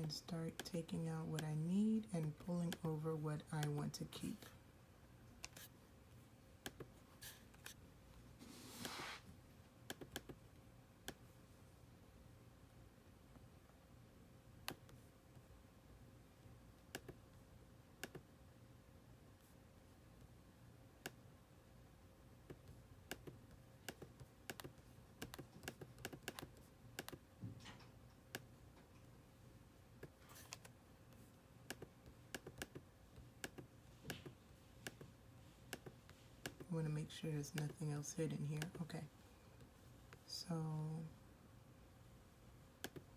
and start taking out what I need and pulling over what I want to keep. I want to make sure there's nothing else hidden here. Okay, so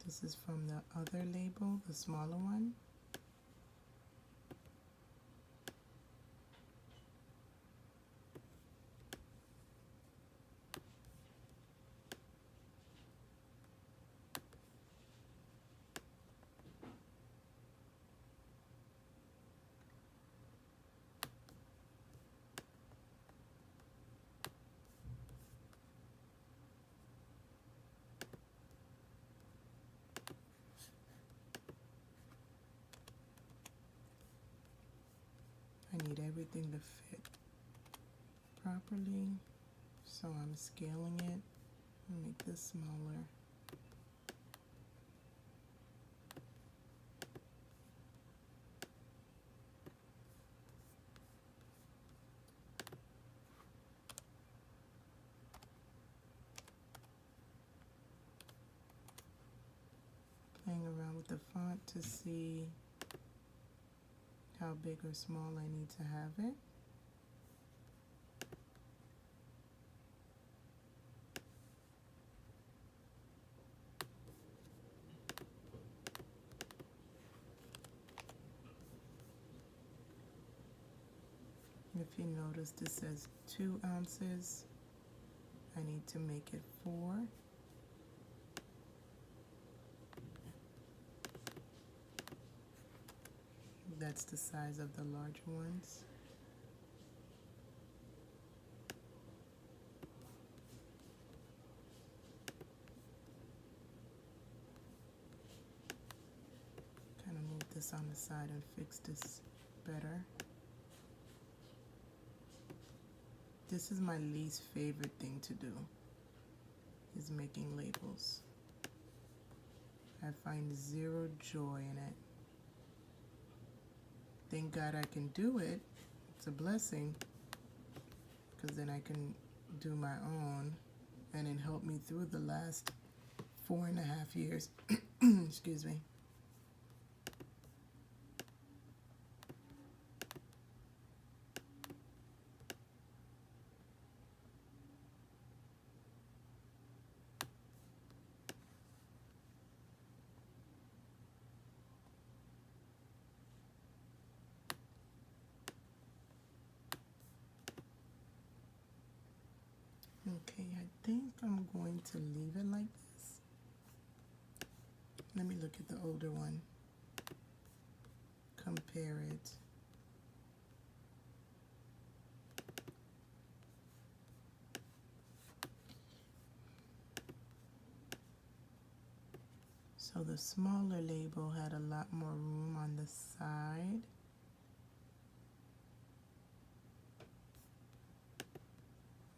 this is from the other label, the smaller one. I need everything to fit properly, so I'm scaling it. I'll make this smaller. Playing around with the font to see how big or small I need to have it. If you notice, this says 2 ounces. I need to make it 4. That's the size of the larger ones. Kind of move this on the side and fix this better. This is my least favorite thing to do, is making labels. I find zero joy in it. Thank God I can do it. It's a blessing, because then I can do my own, and it helped me through the last 4.5 years. Excuse me. Okay, I think I'm going to leave it like this. Let me look at the older one. Compare it. So the smaller label had a lot more room on the side.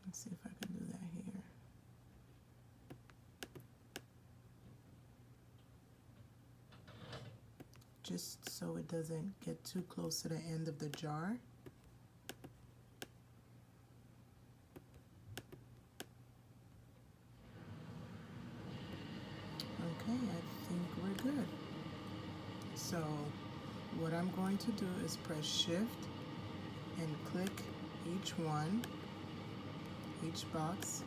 Let's see if I can do that here. Just so it doesn't get too close to the end of the jar. Okay, I think we're good. So what I'm going to do is press Shift and click each one, each box,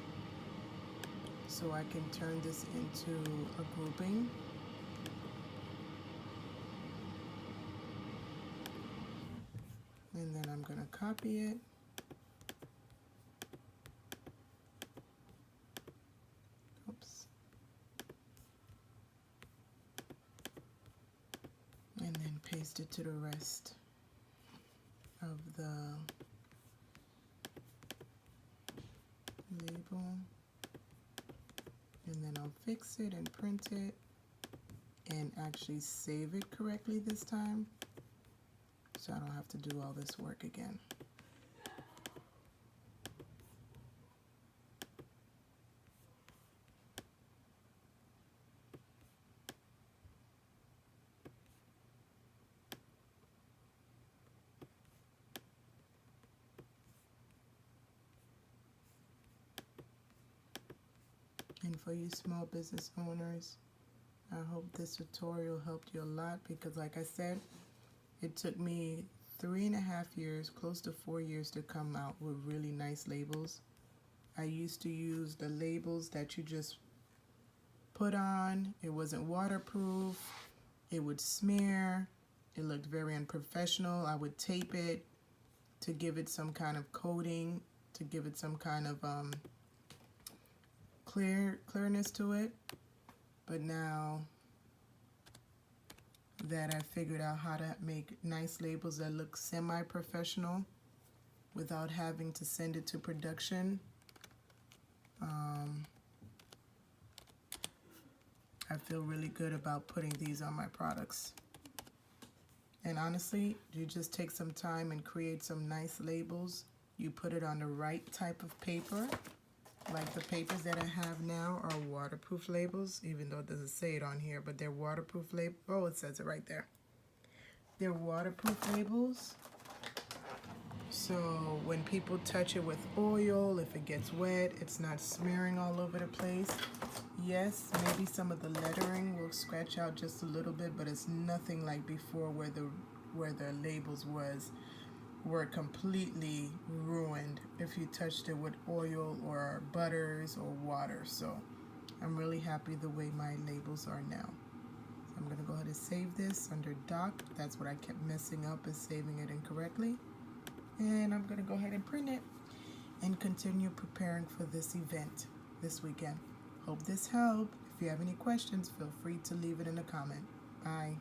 so I can turn this into a grouping. And then I'm going to copy it. Oops. And then paste it to the rest of the label. And then I'll fix it and print it and actually save it correctly this time, so I don't have to do all this work again. And for you small business owners, I hope this tutorial helped you a lot, because like I said, it took me 3.5 years, close to 4 years, to come out with really nice labels. I used to use the labels that you just put on. It wasn't waterproof. It would smear. It looked very unprofessional. I would tape it to give it some kind of coating, to give it some kind of clearness to it. But now that I figured out how to make nice labels that look semi-professional without having to send it to production, I feel really good about putting these on my products. And honestly, you just take some time and create some nice labels. You put it on the right type of paper. Like the papers that I have now are waterproof labels, even though it doesn't say it on here, but they're waterproof labels. Oh, it says it right there. They're waterproof labels. So when people touch it with oil, if it gets wet, it's not smearing all over the place. Yes, maybe some of the lettering will scratch out just a little bit, but it's nothing like before where the labels were completely ruined if you touched it with oil or butters or water. So I'm really happy the way my labels are now. I'm going to go ahead and save this under doc. That's what I kept messing up, is saving it incorrectly. And I'm going to go ahead and print it and continue preparing for this event this weekend. Hope this helped. If you have any questions, feel free to leave it in a comment. Bye.